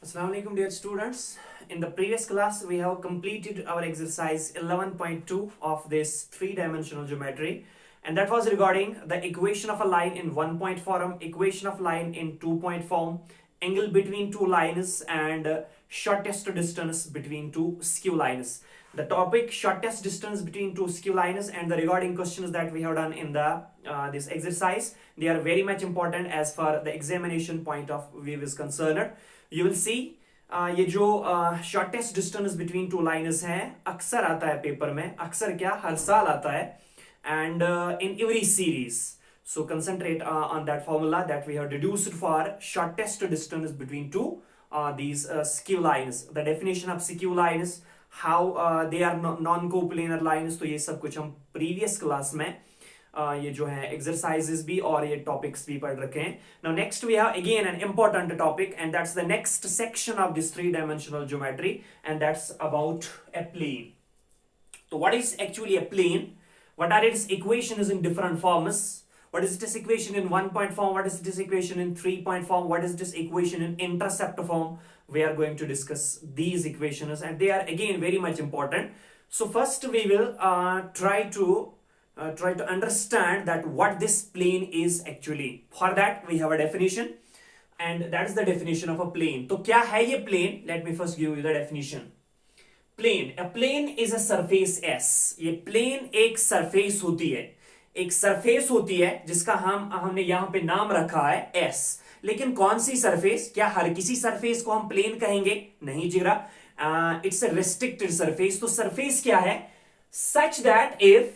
Assalamu alaikum dear students. In the previous class we have completed our exercise 11.2 of this three-dimensional geometry, and that was regarding the equation of a line in one-point form, equation of line in two-point form, angle between two lines, and shortest distance between two skew lines. The topic shortest distance between two skew lines and the regarding questions that we have done in the this exercise, they are very much important as far the examination point of view is concerned. You will see ये जो shortest distance between two lines हैं अक्सर आता है paper में, अक्सर क्या हर साल आता है, and in every series. So concentrate on that formula that we have deduced for shortest distance between two these skew lines. The definition of skew lines, how they are non-coplanar lines. तो ये सब कुछ हम previous class में ये जो है exercises भी और ये topics भी पढ़ रखे हैं. Now next we have again an important topic, and that's the next section of this three-dimensional geometry, and that's about a plane. So what is actually a plane? What are its equations in different forms? What is this equation in one-point form? What is this equation in three-point form? What is this equation in intercept form? We are going to discuss these equations, and they are again very much important. So first we will try to understand that what this plane is actually. For that we have a definition, and that is the definition of a plane. तो क्या है ये plane? Let me first give you the definition. Plane. A plane is a surface S. ये plane एक surface होती है, एक surface होती है जिसका हमने यहाँ पे नाम रखा है S. लेकिन कौन सी surface? क्या हर किसी surface को हम plane कहेंगे? नहीं जिगरा. It's a restricted surface. तो surface क्या है? Such that if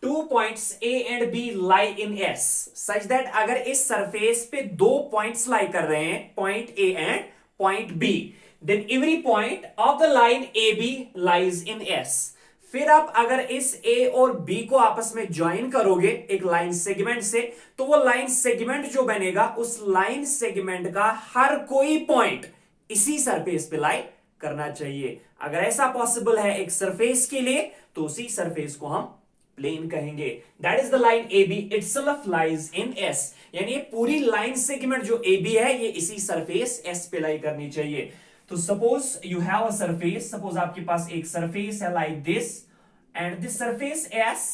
two points A and B lie in S, such that अगर इस surface पे दो points lie कर रहे हैं, point A and point B, then every point of the line AB lies in S. फिर आप अगर इस A और B को आपस में ज्वाइन करोगे एक लाइन सेगमेंट से, तो वो लाइन सेगमेंट जो बनेगा उस लाइन सेगमेंट का हर कोई पॉइंट इसी सरफेस पे लाई करना चाहिए. अगर ऐसा पॉसिबल है एक सरफेस के लिए, तो उसी सरफेस को हम प्लेन कहेंगे. That is the line AB itself lies in S. यानी ये पूरी लाइन सेगमेंट जो AB है ये इसी सरफेस S पे लाई करनी चाहिए. तो suppose you have a surface, suppose आपके पास एक सरफेस है like this, and this surface S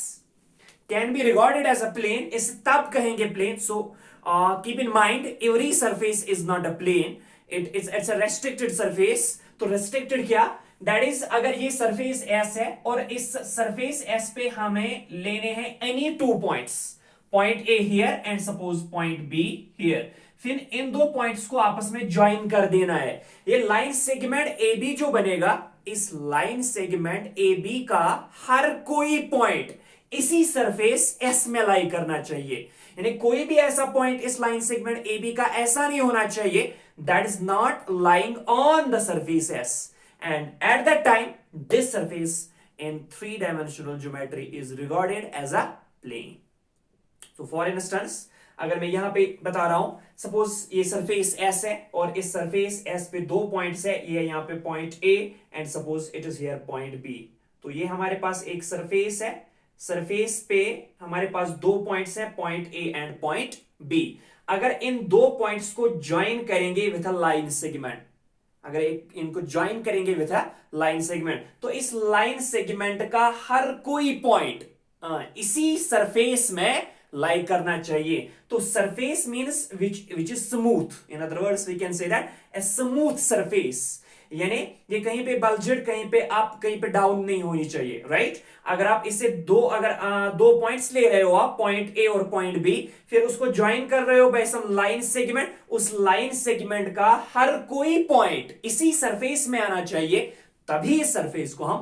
can be regarded as a plane. इसे तब कहेंगे plane. So keep in mind every surface is not a plane, it's a restricted surface. तो restricted क्या? That is अगर ये surface S है और इस सरफेस S पे हमें लेने हैं any two points, point A here and suppose point B here, फिर इन दो पॉइंट्स को आपस में ज्वाइन कर देना है. ये लाइन सेगमेंट AB जो बनेगा, इस लाइन सेगमेंट AB का हर कोई पॉइंट इसी सरफेस S में लाई करना चाहिए. यानी कोई भी ऐसा पॉइंट इस लाइन सेगमेंट AB का ऐसा नहीं होना चाहिए that is not lying on the surface S, and at that time this surface in three-dimensional geometry is regarded as a plane. So for instance, अगर मैं यहां पे बता रहा हूं, सपोज ये सरफेस S है और इस सरफेस S पे दो पॉइंट्स है, ये यहाँ पे point A and suppose it is here point B. तो ये हमारे पास एक सरफेस है, सरफेस पे हमारे पास दो पॉइंट्स हैं, point A and point B. अगर इन दो पॉइंट्स को ज्वाइन करेंगे विथ अ लाइन सेगमेंट, अगर इनको ज्वाइन करेंगे विथ अ लाइन सेगमेंट, तो इस लाइन सेगमेंट का हर कोई पॉइंट इसी सरफेस में लाई करना चाहिए. तो surface means which is smooth. In other words we can say that a smooth surface. यानी ये कहीं पे बल्जेड, कहीं पे अप, कहीं पे डाउन नहीं होनी चाहिए, राइट? अगर आप इसे दो पॉइंट्स ले रहे हो, आप पॉइंट A और पॉइंट B, फिर उसको ज्वाइन कर रहे हो बाय सम लाइन सेगमेंट, उस लाइन सेगमेंट का हर कोई पॉइंट इसी सरफेस में आना चाहिए, तभी इस सरफेस को हम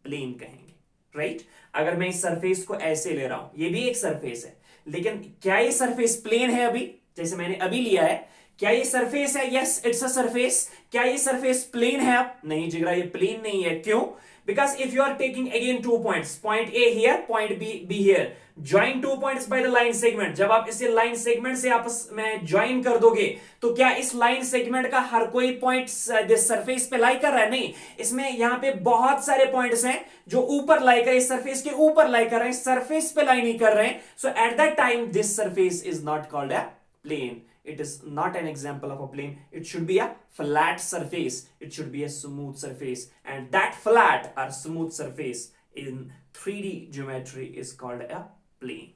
प्लेन कहेंगे, राइट? अगर मैं इस सरफेस को ऐसे ले रहा हूं, ये भी एक सरफेस है, लेकिन क्या ये सरफेस प्लेन है? अभी जैसे मैंने अभी लिया है, क्या ये सरफेस है? Yes, it's a surface. क्या ये सरफेस प्लेन है? नहीं जिगरा, ये प्लेन नहीं है. क्यों? Because if you are taking again two points, point A here, point B here, join two points by the line segment. जब आप इसे लाइन सेगमेंट से आपस में ज्वाइन कर दोगे, तो क्या इस लाइन सेगमेंट का हर कोई पॉइंट सरफेस पे लाई कर रहा है? नहीं. इसमें यहाँ पे बहुत सारे पॉइंट्स हैं जो ऊपर लाई कर रहे हैं, सरफेस के ऊपर लाई कर रहे हैं, सरफेस पे लाई नहीं कर रहे हैं. So at that time this surface is not called a plane, it is not an example of a plane. It should be a flat surface. It should be a smooth surface. And that flat or smooth surface in 3D geometry is called a plane.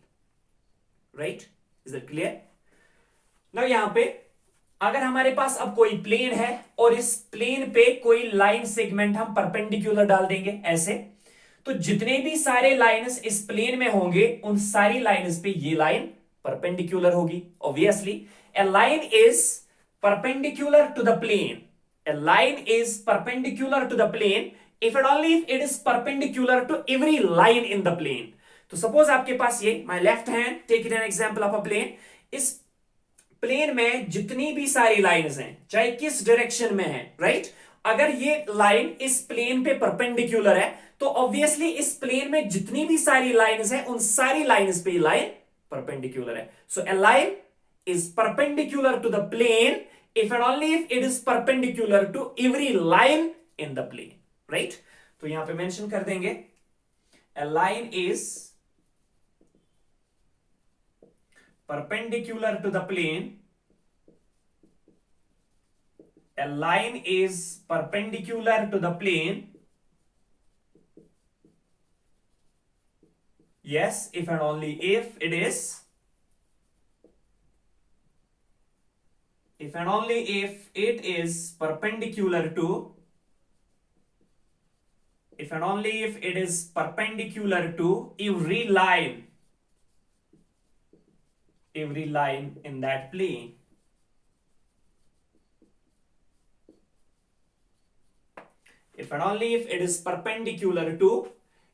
Right? Is that clear? Now यहाँ पे अगर हमारे पास अब कोई plane है और इस plane पे कोई लाइन सेगमेंट हम परपेंडिकुलर डाल देंगे ऐसे, तो जितने भी सारे लाइंस इस प्लेन में होंगे उन सारी लाइंस पे ये लाइन परपेंडिकुलर होगी. Obviously a line is perpendicular to the plane. A line is perpendicular to the plane if and only if it is perpendicular to every line in the plane. तो suppose आपके पास ये my left hand, take it an example of a plane. इस plane में जितनी भी सारी lines हैं चाहे किस डायरेक्शन में है, राइट, अगर ये लाइन इस प्लेन पे परपेंडिकुलर है तो ऑब्वियसली इस प्लेन में जितनी भी सारी लाइंस हैं उन सारी लाइंस पे लाइन परपेंडिकुलर है. So a line is perpendicular to the plane if and only if it is perpendicular to every line in the plane. Right, तो यहां पे मेंशन कर देंगे a line is perpendicular to the plane. A line is perpendicular to the plane. Yes, if and only if it is. If and only if it is perpendicular to. If and only if it is perpendicular to every line in that plane. If and only if it is perpendicular to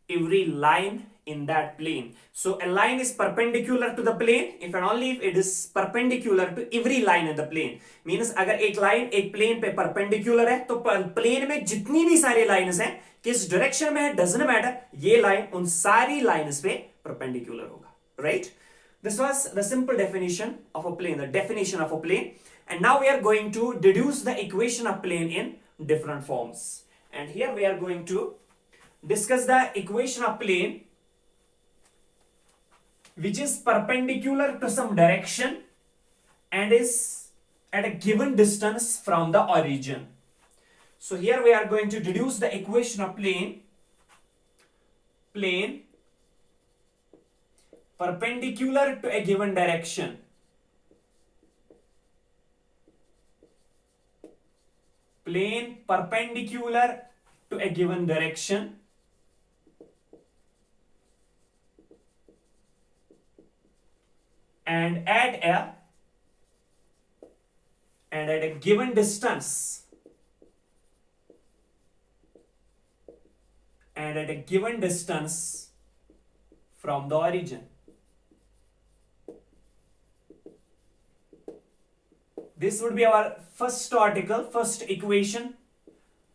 every line in that plane. So a line is perpendicular to the plane if and only if it is perpendicular to every line in the plane. Means अगर एक line एक plane पे perpendicular है तो plane में जितनी भी सारी लाइंस हैं किस डायरेक्शन में है डजंट मैटर, ये लाइन उन सारी लाइंस पे परपेंडिकुलर होगा. Right, this was the simple definition of a plane, the definition of a plane. And now we are going to deduce the equation of plane in different forms. And here we are going to discuss the equation of plane which is perpendicular to some direction and is at a given distance from the origin. So here we are going to deduce the equation of plane perpendicular to a given direction. Plane perpendicular to a given direction and at a given distance from the origin. This would be our first article, first equation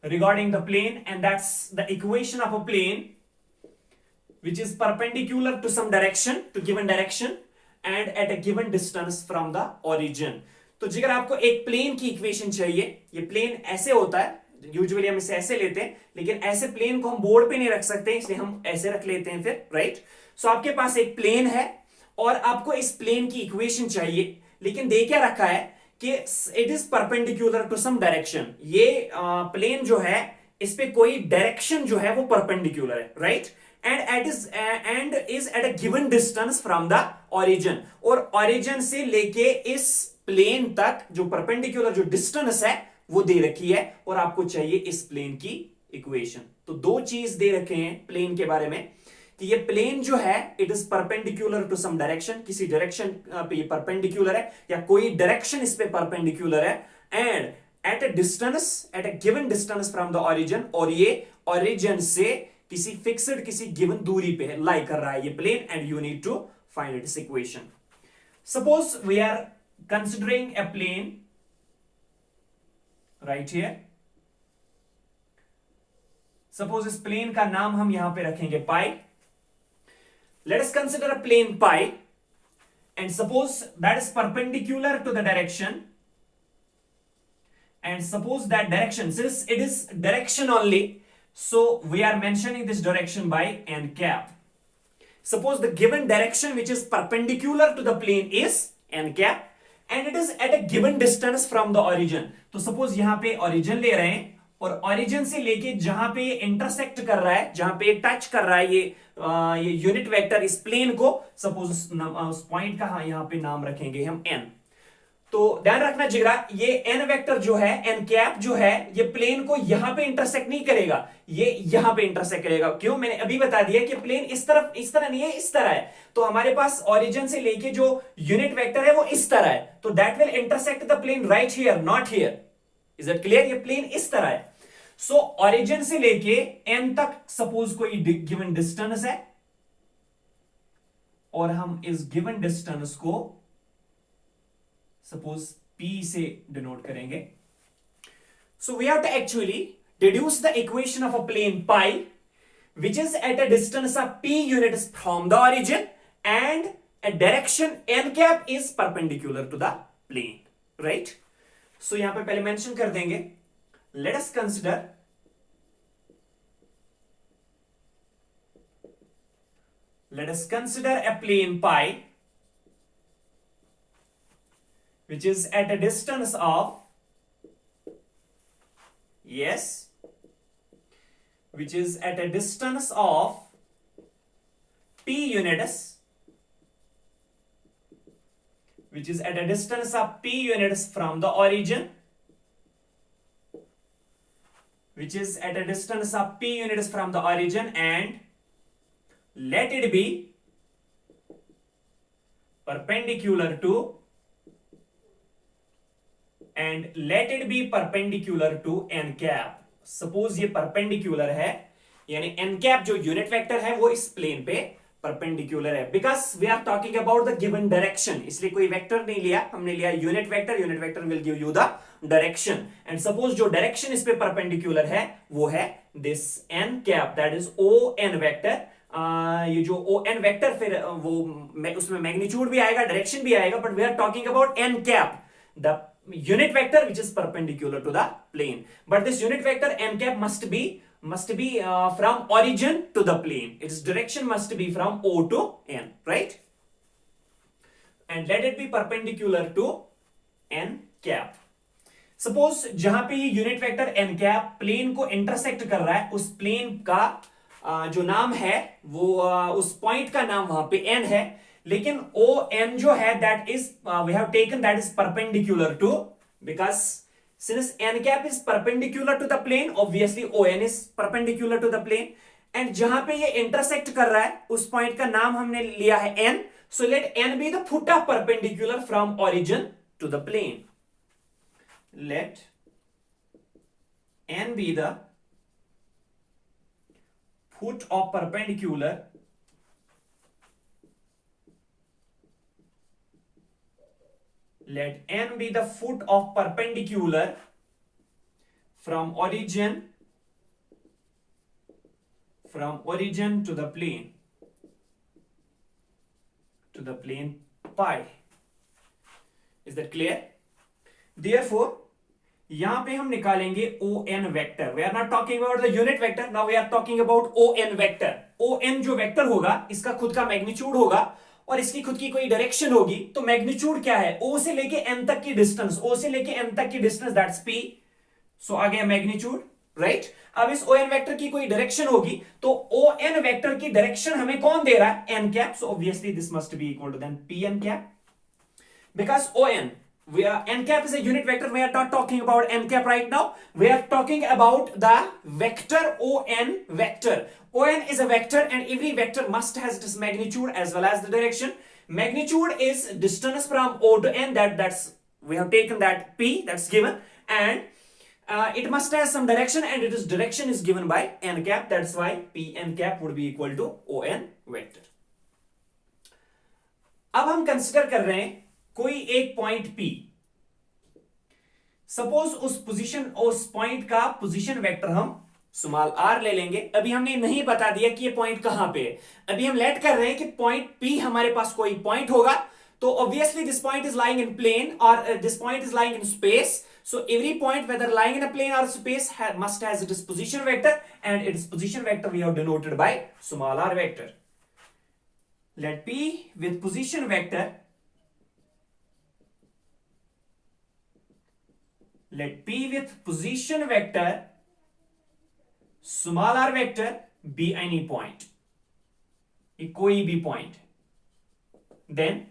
regarding the plane, and that's the equation of a plane which is perpendicular to some direction, to given direction and at a given distance from the origin. तो जिगर आपको एक plane की equation चाहिए, ये plane ऐसे होता है, यूजुअली हम इसे ऐसे लेते हैं, लेकिन ऐसे प्लेन को हम बोर्ड पे नहीं रख सकते इसलिए हम ऐसे रख लेते हैं फिर. राइट, सो आपके पास एक प्लेन है और आपको इस प्लेन की इक्वेशन चाहिए, लेकिन दे क्या रखा है कि it is perpendicular to some direction. ये प्लेन जो है इस पे कोई डायरेक्शन जो है वो परपेंडिकुलर है. Right, and is at a given distance from the origin, और ओरिजिन से लेके इस प्लेन तक जो परपेंडिकुलर जो डिस्टेंस है वो दे रखी है और आपको चाहिए इस प्लेन की इक्वेशन. तो दो चीज दे रखे हैं प्लेन के बारे में कि ये प्लेन जो है it is perpendicular to some direction, किसी डायरेक्शन पे ये परपेंडिकुलर है या कोई डायरेक्शन इस पे परपेंडिकुलर है, and at a given distance from the origin, और ये ओरिजिन से किसी फिक्स्ड किसी गिवन दूरी पे लाई कर रहा है ये plane, and you need to find its equation. Suppose we are considering a plane right here. Suppose इस प्लेन का नाम हम यहां पे रखेंगे pi. Let us consider a plane pi, and suppose that is perpendicular to the direction, and suppose that direction, since it is direction only, so we are mentioning this direction by n cap. Suppose the given direction which is perpendicular to the plane is n cap, and it is at a given distance from the origin. तो suppose यहां पे origin ले रहे हैं और origin से लेके जहां पे ये इंटरसेक्ट कर रहा है, जहां पे टच कर रहा है ये यूनिट वेक्टर इस प्लेन को, सपोज उस पॉइंट का यहां पे नाम रखेंगे हम n. तो ध्यान रखना जिगरा, ये एन वेक्टर जो है, एन कैप जो है, ये प्लेन को यहां पे इंटरसेक्ट नहीं करेगा, ये यहां पे इंटरसेक्ट करेगा. क्यों? मैंने अभी बता दिया कि प्लेन इस तरह नहीं है, इस तरह है. तो हमारे पास ओरिजिन से लेके जो यूनिट वेक्टर है वो इस तरह है, तो that will intersect the plane right here, not here. Is it clear? ये प्लेन इस तरह है. सो ओरिजिन से लेके एन तक सपोज कोई गिवन डिस्टेंस है, और हम इस गिवन डिस्टेंस को सपोज P से डिनोट करेंगे. So we have to actually deduce the equation of a plane pi which is at a distance of p units from the origin and a direction n cap is perpendicular to the plane, right? So यहां पे पहले mention कर देंगे. Let us consider a plane pi which is at a distance of, yes, which is at a distance of p units, which is at a distance of p units from the origin, which is at a distance of p units from the origin, and let it be perpendicular to n cap. Suppose ये perpendicular है, यानी n cap जो unit vector है वो इस plane पे perpendicular है. Because we are talking about the given direction, इसलिए कोई वेक्टर नहीं लिया, हमने लिया unit vector will give you the direction. And suppose जो डायरेक्शन इस पे परपेंडिकुलर है वो है this n cap, that is o n vector. ये जो o n वेक्टर फिर वो उसमें मैग्नीट्यूड भी आएगा, डायरेक्शन भी आएगा, but we are talking about n cap, the unit vector which is perpendicular to the plane. But this unit vector n cap must be from origin to the plane. Its direction must be from O to n, right? And let it be perpendicular to n cap. Suppose जहां पे ये unit vector n cap plane को intersect कर रहा है, उस plane का जो नाम है वो उस point का नाम वहां पे n है, लेकिन o n जो है that is we have taken that is perpendicular to, because since n cap is perpendicular to the plane, obviously o n is perpendicular to the plane. and जहां पे ये intersect कर रहा है उस point का नाम हमने लिया है n, so let n be the foot of perpendicular from origin to the plane. Let n be the foot of perpendicular let n be the foot of perpendicular from origin to the plane pi. Is that clear? Therefore यहां पे हम निकालेंगे o n vector. We are not talking about the unit vector, now we are talking about o n vector. o n जो vector होगा इसका खुद का magnitude होगा और इसकी खुद की कोई डायरेक्शन होगी. तो मैग्नीट्यूड क्या है? o से लेके n तक की डिस्टेंस, o से लेके n तक की डिस्टेंस, दैट्स p. सो आ गया मैग्नीट्यूड, राइट? अब इस o n वेक्टर की कोई डायरेक्शन होगी, तो o n वेक्टर की डायरेक्शन हमें कौन दे रहा है? n cap. So obviously this must be equal to then p n cap, because o n n cap is a unit vector. We are not talking about n cap right now. We are talking about the vector o n vector. o n is a vector and every vector must has its magnitude as well as the direction. Magnitude is distance from o to n, that's we have taken that p, that's given, and it must have some direction, and its direction is given by n cap. That's why p n cap would be equal to o n vector. अब हम consider कर रहे हैं कोई एक point P. Suppose उस point का position vector हम स्मॉल r ले लेंगे. अभी हमने नहीं बता दिया कि ये पॉइंट कहां पे है. अभी हम लेट कर रहे हैं कि पॉइंट P हमारे पास कोई पॉइंट होगा, तो obviously this point is lying in plane और this point is lying in space. So every point, whether lying in a plane or space, must has its position vector, and its position vector we have denoted by small r vector. Let P with position vector let P with position vector small r vector be any point, ये कोई भी point, then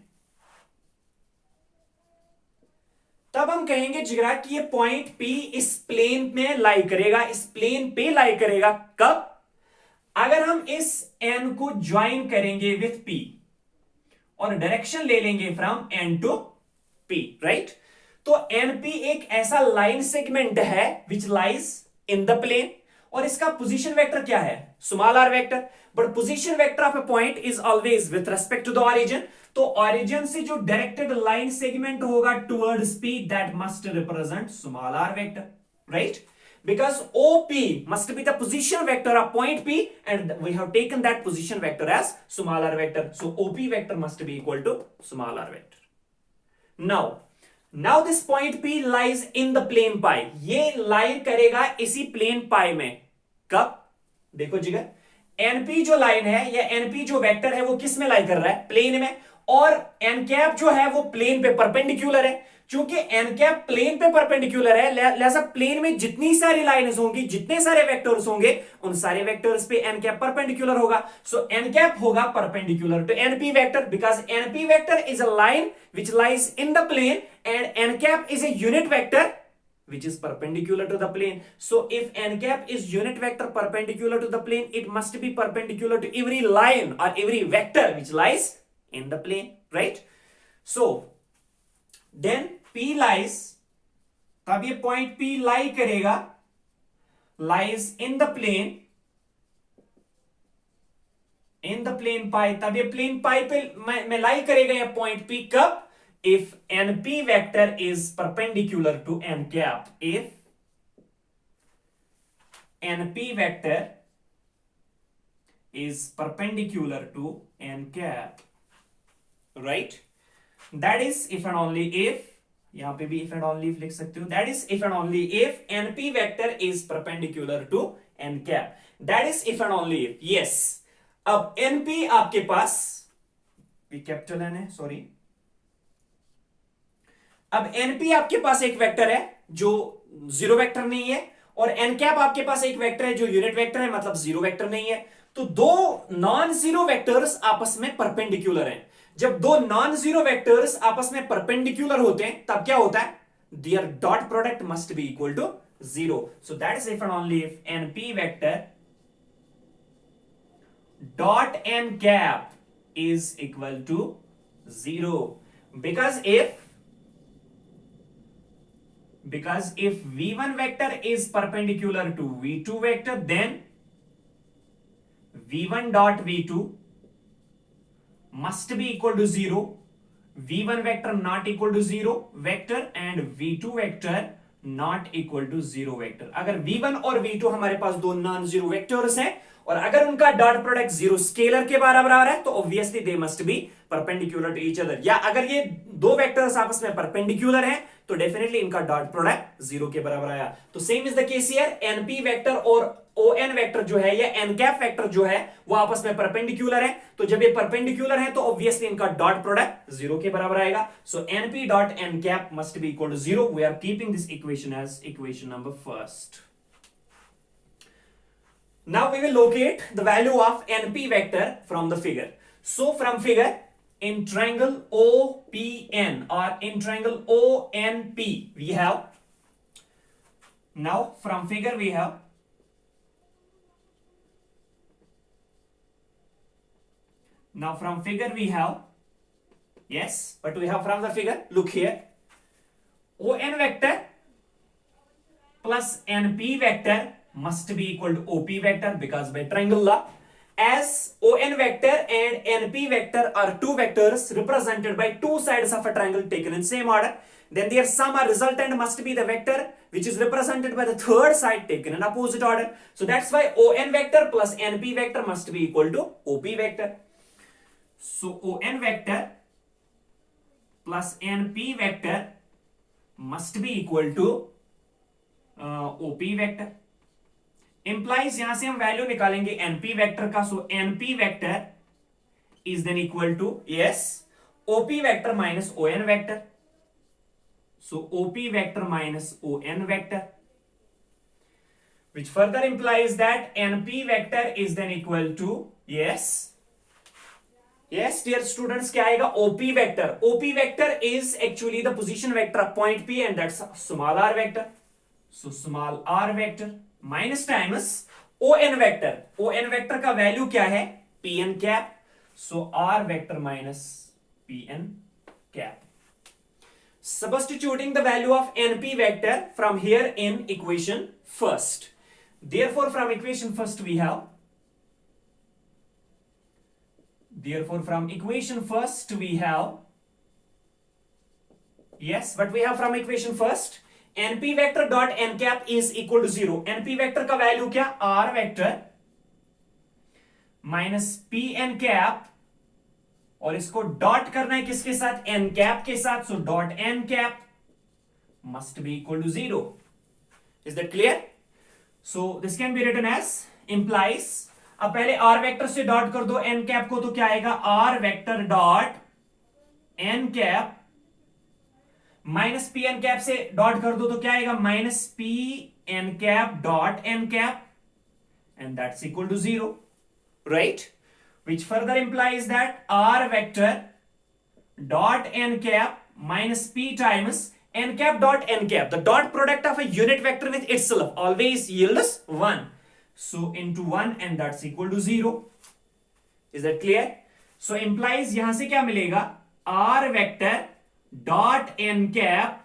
तब हम कहेंगे जिगरा कि ये point P इस प्लेन में लाई करेगा, इस प्लेन पे लाई करेगा। कब? अगर हम इस N को ज्वाइन करेंगे विथ P और डायरेक्शन ले लेंगे from N to P, right? तो NP एक ऐसा लाइन सेगमेंट है which lies in the plane, और इसका पोजीशन वेक्टर क्या है? Small r vector. But position vector of a point is always with respect to the origin. तो origin से जो डायरेक्टेड लाइन सेगमेंट होगा towards P, that must represent small r vector, right? Because OP must be the position vector of point P, and we have taken that position vector as small r vector. So OP vector must be equal to small r vector. Now this point P lies in the plane pi. ये lie करेगा इसी plane pi में। कब? देखो जिगर, NP जो line है या NP जो वेक्टर है वो किस में लाई कर रहा है? प्लेन में। और n कैप जो है वो प्लेन पे परपेंडिकुलर है। चूंकि n कैप प्लेन पे परपेंडिकुलर है, लिहाजा प्लेन में जितनी सारी लाइन्स होंगी, जितने सारे वेक्टर्स होंगे, उन सारे वेक्टर्स पे n कैप परपेंडिकुलर होगा। सो n कैप होगा perpendicular to np vector, because np vector is a line which lies in the plane and n cap is a unit vector which is perpendicular to the plane. So if n cap is unit vector perpendicular to the plane, it must be perpendicular to every line or every vector which lies in the plane, right? So then P lies, तब ये point P lie करेगा, lies in the plane pi, तब ये plane pi पे में lie करेगा ये point P। कब? If NP vector is perpendicular to n cap, if NP vector is perpendicular to n cap, right? That is if and only if, यहां पे भी if and only if लिख सकते हो, that is if and only if NP vector is perpendicular to n cap, that is if and only if, yes। अब NP आपके पास, P capital N है, sorry, अब NP आपके पास एक वेक्टर है जो जीरो वेक्टर नहीं है, और n कैप आपके पास एक वेक्टर है जो यूनिट वेक्टर है, मतलब जीरो वेक्टर नहीं है। तो दो नॉन जीरो वेक्टर्स आपस में परपेंडिकुलर हैं। जब दो नॉन जीरो वेक्टर्स आपस में परपेंडिकुलर होते हैं तब क्या होता है? There dot product must be equal to zero. So that is if and only if NP vector dot n cap is equal to zero, because if v1 vector is perpendicular to v2 vector, then v1 dot v2 must be equal to 0, v1 vector not equal to 0 vector and v2 vector not equal to 0 vector। अगर v1 और v2 हमारे पास दो non zero vectors हैं और अगर उनका dot product zero scalar के बराबर आ रहा है तो obviously they must be perpendicular to each other, या अगर ये दो वेक्टर्स आपस में परपेंडिकुलर हैं तो डेफिनेटली इनका डॉट प्रोडक्ट जीरो के बराबर आया। तो same is the case here, NP vector और ON वेक्टर जो है या n कैप वेक्टर जो है वो आपस में परपेंडिकुलर है। तो जब ये परपेंडिकुलर है तो ऑब्वियसली इनका डॉट प्रोडक्ट जीरो के बराबर आएगा। So NP dot n cap must be equal to zero. We are keeping this equation as equation number first. Now we will locate the value of NP vector from the figure. So from figure, in triangle OPN or in triangle ONP, we have, now from figure we have, now from figure we have, yes, but we have from the figure, look here, ON vector plus NP vector must be equal to OP vector, because by triangle law, as ON vector and NP vector are two vectors represented by two sides of a triangle taken in same order, then their sum or resultant must be the vector which is represented by the third side taken in opposite order. So that's why ON vector plus NP vector must be equal to OP vector. So ON vector plus NP vector must be equal to OP vector. Implies यहां से हम value निकालेंगे NP vector का। So NP vector is then equal to, yes, OP vector minus ON vector. So OP vector minus ON vector, which further implies that NP vector is then equal to, yes, dear students, क्या आएगा? OP vector. OP vector is actually the position vector of point P, and that's small r vector. So small r vector minus times ON vector. ON vector का value क्या है? Pn cap. So r vector minus Pn cap. Substituting the value of NP vector from here in equation first. Therefore, from equation first we have. Yes, what we have from equation first? NP vector dot n cap is equal to 0. NP vector का value क्या? R vector minus Pn cap, और इसको dot करना है किसके साथ? n cap के साथ. So dot n cap must be equal to 0. Is that clear? So this can be written as implies. अब पहले r वेक्टर से डॉट कर दो n कैप को, तो क्या आएगा? r vector dot n cap minus p n cap से डॉट कर दो, तो क्या आएगा? Minus p n cap dot n cap, and that's equal to 0, right? Which further implies that r vector dot n cap minus p times n cap dot n cap. The dot product of a unit vector with itself always yields 1. So into 1, and that's equal to 0. Is that clear? So implies यहां से क्या मिलेगा? r vector dot n cap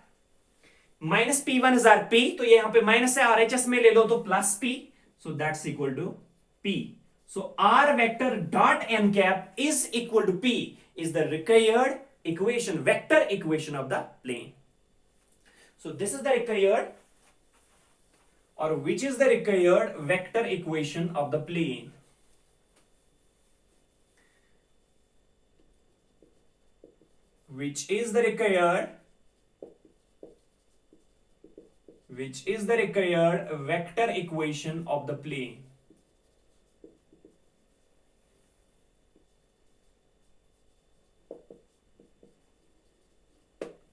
minus p1 is p, तो ये यहां पे minus है, RHS में ले लो तो plus p. So that's equal to p. So r vector dot n cap is equal to p is the required equation, vector equation of the plane. So this is the required, or which is the required vector equation of the plane. Which is the required vector equation of the plane.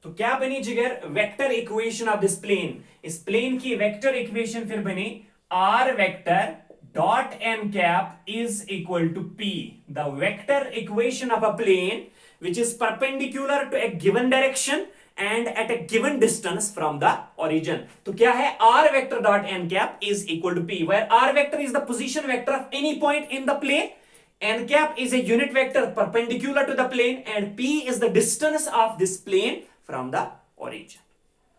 तो क्या बनी जिगर? Vector equation of this plane. इस plane की vector equation फिर बनी r vector dot n cap is equal to p. The vector equation of a plane which is perpendicular to a given direction and at a given distance from the origin. तो क्या है? r vector dot n cap is equal to p, where r vector is the position vector of any point in the plane, n cap is a unit vector perpendicular to the plane, and p is the distance of this plane from the origin,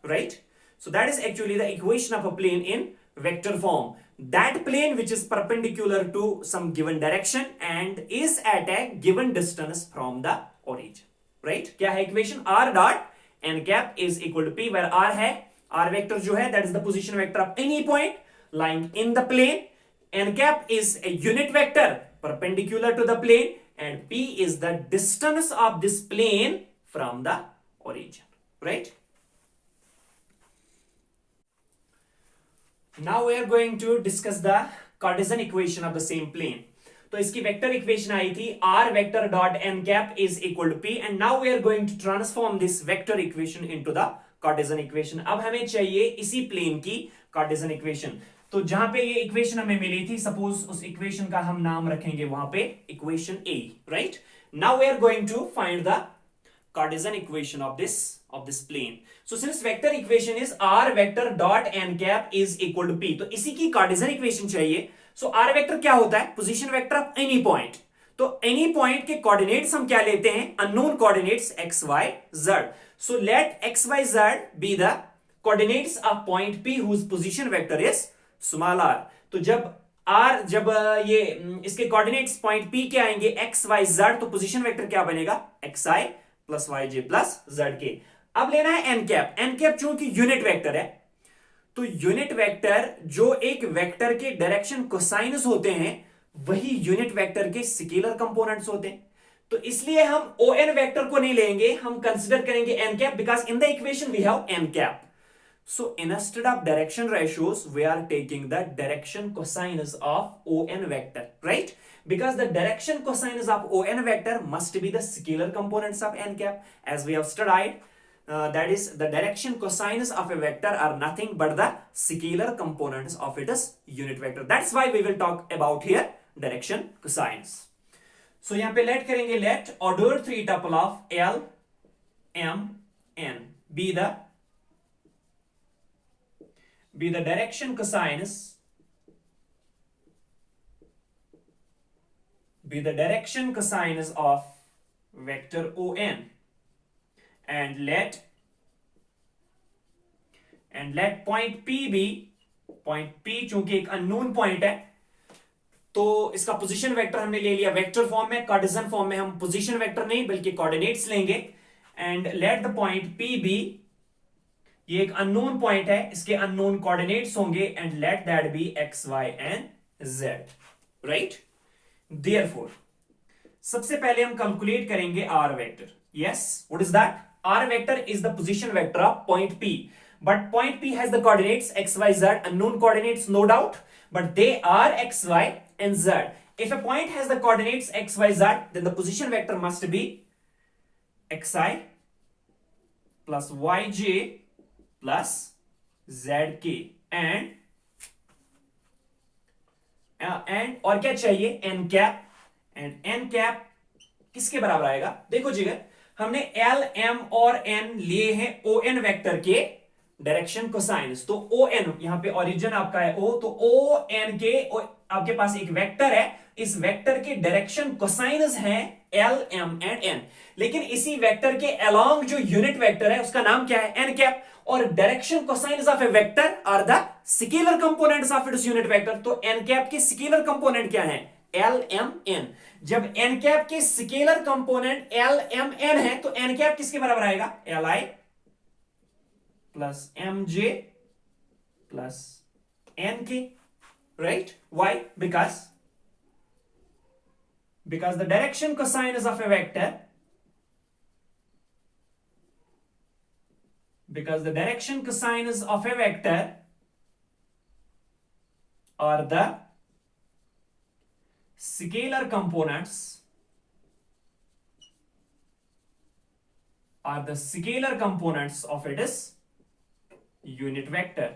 right? So that is actually the equation of a plane in vector form. That plane which is perpendicular to some given direction and is at a given distance from the origin, right? क्या है equation? r dot n cap is equal to p, where r है, r vector जो है, that is the position vector of any point lying in the plane. n cap is a unit vector perpendicular to the plane, and p is the distance of this plane from the origin, right? Now we are going to discuss the Cartesian equation of the same plane. तो इसकी vector equation आई थी r vector dot n cap is equal to p, and now we are going to transform this vector equation into the Cartesian equation. अब हमें चाहिए इसी plane की Cartesian equation. तो जहां पे ये इक्वेशन हमें मिली थी, सपोज उस इक्वेशन का हम नाम रखेंगे वहां पे equation a, right? Now we are going to find the Cartesian equation of this plane. So since vector equation is r vector dot n cap is equal to p, तो इसी की Cartesian equation चाहिए. So r vector क्या होता है? Position vector of any point. तो any point के coordinates हम क्या लेते हैं? Unknown coordinates x, y, z. So let x, y, z be the coordinates of point p whose position vector is small r. तो जब ये इसके coordinates point p के आएंगे x, y, z, तो position vector क्या बनेगा? xi प्लस वाई जे plus Z के. अब लेना है एन कैप. एन कैप चूंकि यूनिट वेक्टर है, तो यूनिट वेक्टर जो एक वेक्टर के डायरेक्शन कोसाइनस होते हैं, वही यूनिट वेक्टर के स्केलर कंपोनेंट्स होते हैं. तो इसलिए हम ओ एन वेक्टर को नहीं लेंगे, हम कंसिडर करेंगे n cap, because in the equation we have n cap. So instead of direction ratios, we are taking the direction cosinus of ON vector, right? Because the direction cosinus of ON vector must be the scalar components of n cap, as we have studied. that is the direction cosines of a vector are nothing but the scalar components of its unit vector. That's why we will talk about here direction cosines. So यहाँ पे let करेंगे, let ordered three tuple of L, M, N be the direction cosines of vector ON, and let point P be, point P चूंकि एक unknown point है तो इसका position vector हमने ले लिया वेक्टर फॉर्म में, कार्टेशियन फॉर्म में हम पोजीशन वेक्टर नहीं बल्कि कोऑर्डिनेट्स लेंगे. And let the point P be, ये एक अननोन पॉइंट है, इसके अननोन कोऑर्डिनेट्स होंगे, and let that be x, y and z, right. Therefore सबसे पहले हम कैलकुलेट करेंगे r vector. Yes, what is that? r vector is the position vector of point P, but point P has the coordinates x, y, z, unknown coordinates, no doubt, but they are x, y and z. If a point has the coordinates x, y, z, then the position vector must be xi plus yj plus zk and और क्या चाहिए? n cap, and n cap किसके बराबर आएगा? देखो जी, हमने L, M और N लिए हैं ON वेक्टर के डायरेक्शन कोसाइन्स. तो ON यहां पे ओरिजिन आपका है O, तो ON के आपके पास एक वेक्टर है, इस वेक्टर के डायरेक्शन कोसाइन्स हैं L, M एंड N. लेकिन इसी वेक्टर के अलोंग जो यूनिट वेक्टर है उसका नाम क्या है? n cap. और direction cosines of a vector are the scalar components of its unit vector. तो n कैप के स्केलर कंपोनेंट क्या है? L, M, N. जब n कैप के scalar component L, M, N है तो n कैप किसके बराबर आएगा? Li plus mj plus nk, right? Why? Because the direction cosines of a vector, are the scalar components of its unit vector.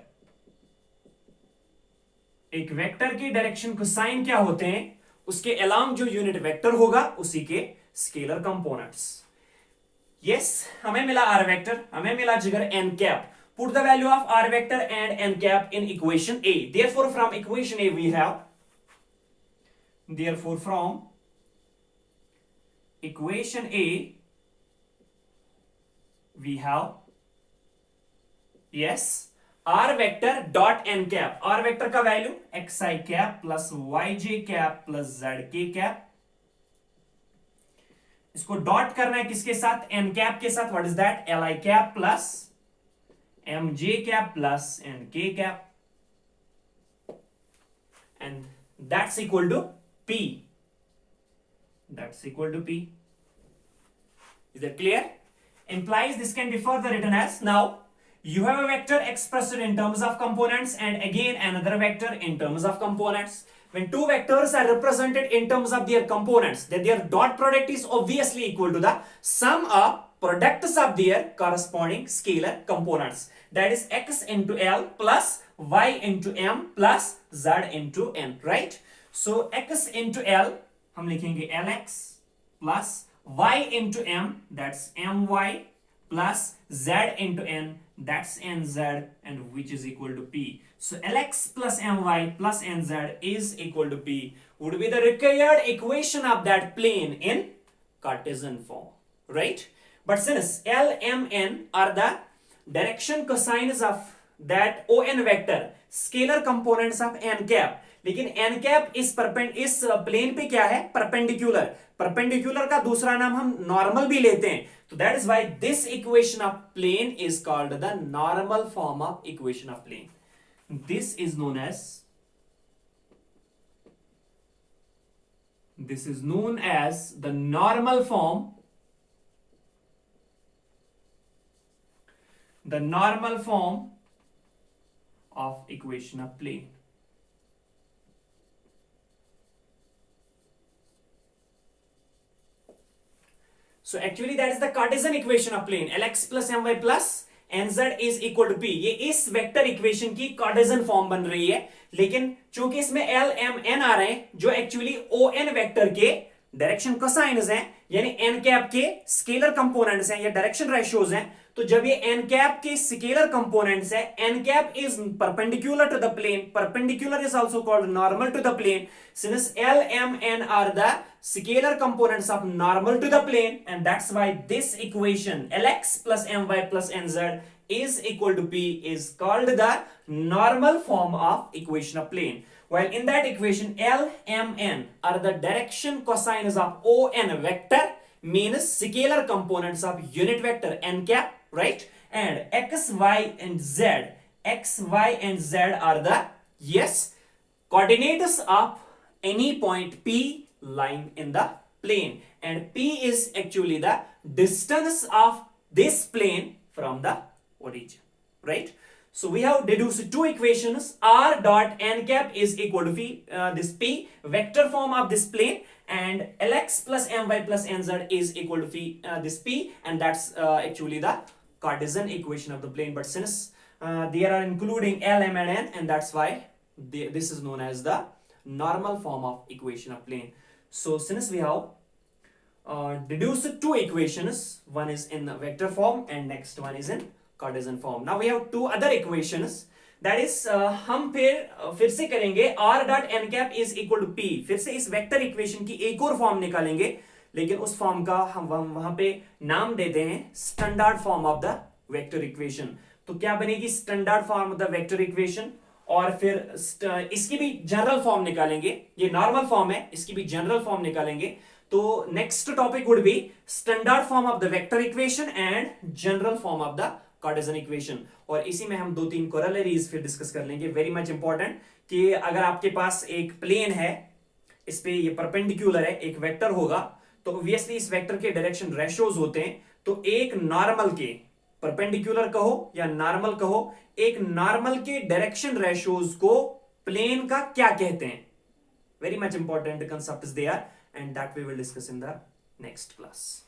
एक vector के direction cosine क्या होते हैं? उसके अलोंग जो यूनिट वेक्टर होगा उसी के स्केलर कंपोनेंट्स. यस, हमें मिला आर वेक्टर, हमें मिला जिगर n cap. Put the value of r vector and n cap in equation a. Therefore from equation a we have, therefore from equation A we have, yes, r vector dot n cap. r vector का value xi cap plus yj cap plus zk cap. इसको dot करना है किसके साथ? n cap के साथ. What is that? li cap plus mj cap plus nk cap, and that's equal to p. That's equal to p. Is that clear? Implies this can be further written as, now you have a vector expressed in terms of components and again another vector in terms of components. When two vectors are represented in terms of their components, then their dot product is obviously equal to the sum of products of their corresponding scalar components. That is x into L plus y into M plus z into N, right? So x into L हम लिखेंगे Lx plus y into M, that's My, plus z into N, that's Nz, and which is equal to P. So Lx plus My plus Nz is equal to P would be the required equation of that plane in Cartesian form, right? But since L, M, N are the direction cosines of that ON vector, scalar components of n cap, लेकिन n cap इस plane पे क्या है? Perpendicular. Perpendicular का दूसरा नाम हम normal भी लेते हैं. तो that is why this equation of plane is called the normal form of equation of plane. This is known as the normal form of equation of plane. So actually that is the Cartesian equation of plane. Lx plus my plus nz is equal to p. ये इस vector equation की Cartesian form बन रही है, लेकिन चूंकि इसमें l m n आ रहे हैं जो एक्चुअली o n वेक्टर के डायरेक्शन कोसाइन्स हैं, यानी n कैप के स्केलर कंपोनेंट्स हैं या डायरेक्शन रेशियोज हैं, तो जब ये n कैप के स्केलर कंपोनेंट्स है, n cap is perpendicular to the plane, perpendicular is also called normal to the plane, since l m n are the scalar components of normal to the plane, and that's why this equation lx plus my plus nz is equal to p is called the normal form of equation of plane. While in that equation l m n are the direction cosines of o n vector, means scalar components of unit vector n cap, right? And x y and z are the, yes, coordinates of any point P lying in the plane, and P is actually the distance of this plane from the origin, right? So we have deduced two equations. R dot n cap is equal to this P, vector form of this plane, and Lx plus my plus nz is equal to this P, and that's actually the Cartesian equation of the plane. But since they are including L, M and N, and that's why this is known as the normal form of equation of plane. So since we have deduced two equations, one is in vector form and next one is in Cartesian form. Now we have two other equations, that is हम फिर से करेंगे r dot n cap is equal to p, फिर से इस vector equation की एक और फॉर्म निकालेंगे, लेकिन उस फॉर्म का हम वहां पे नाम देते हैं standard form of the vector equation. तो क्या बनेगी standard form of the vector equation, और फिर इसकी भी जनरल फॉर्म निकालेंगे. ये नॉर्मल फॉर्म है, इसकी भी जनरल फॉर्म निकालेंगे. तो next topic would be standard form of the vector equation and general form of the Cartesian equation. और इसी में हम 2-3 कोरोलरीज फिर डिस्कस कर लेंगे. वेरी मच इंपॉर्टेंट कि अगर आपके पास एक प्लेन है, इस पे ये परपेंडिकुलर है, एक वेक्टर होगा, तो ऑब्वियसली इस वेक्टर के डायरेक्शन रेशियोज होते हैं. तो एक नॉर्मल के परपेंडिकुलर कहो या नॉर्मल कहो, एक नॉर्मल के डायरेक्शन रेशियोज को प्लेन का क्या कहते हैं. Very much important concept is there, and that we will discuss in the next class.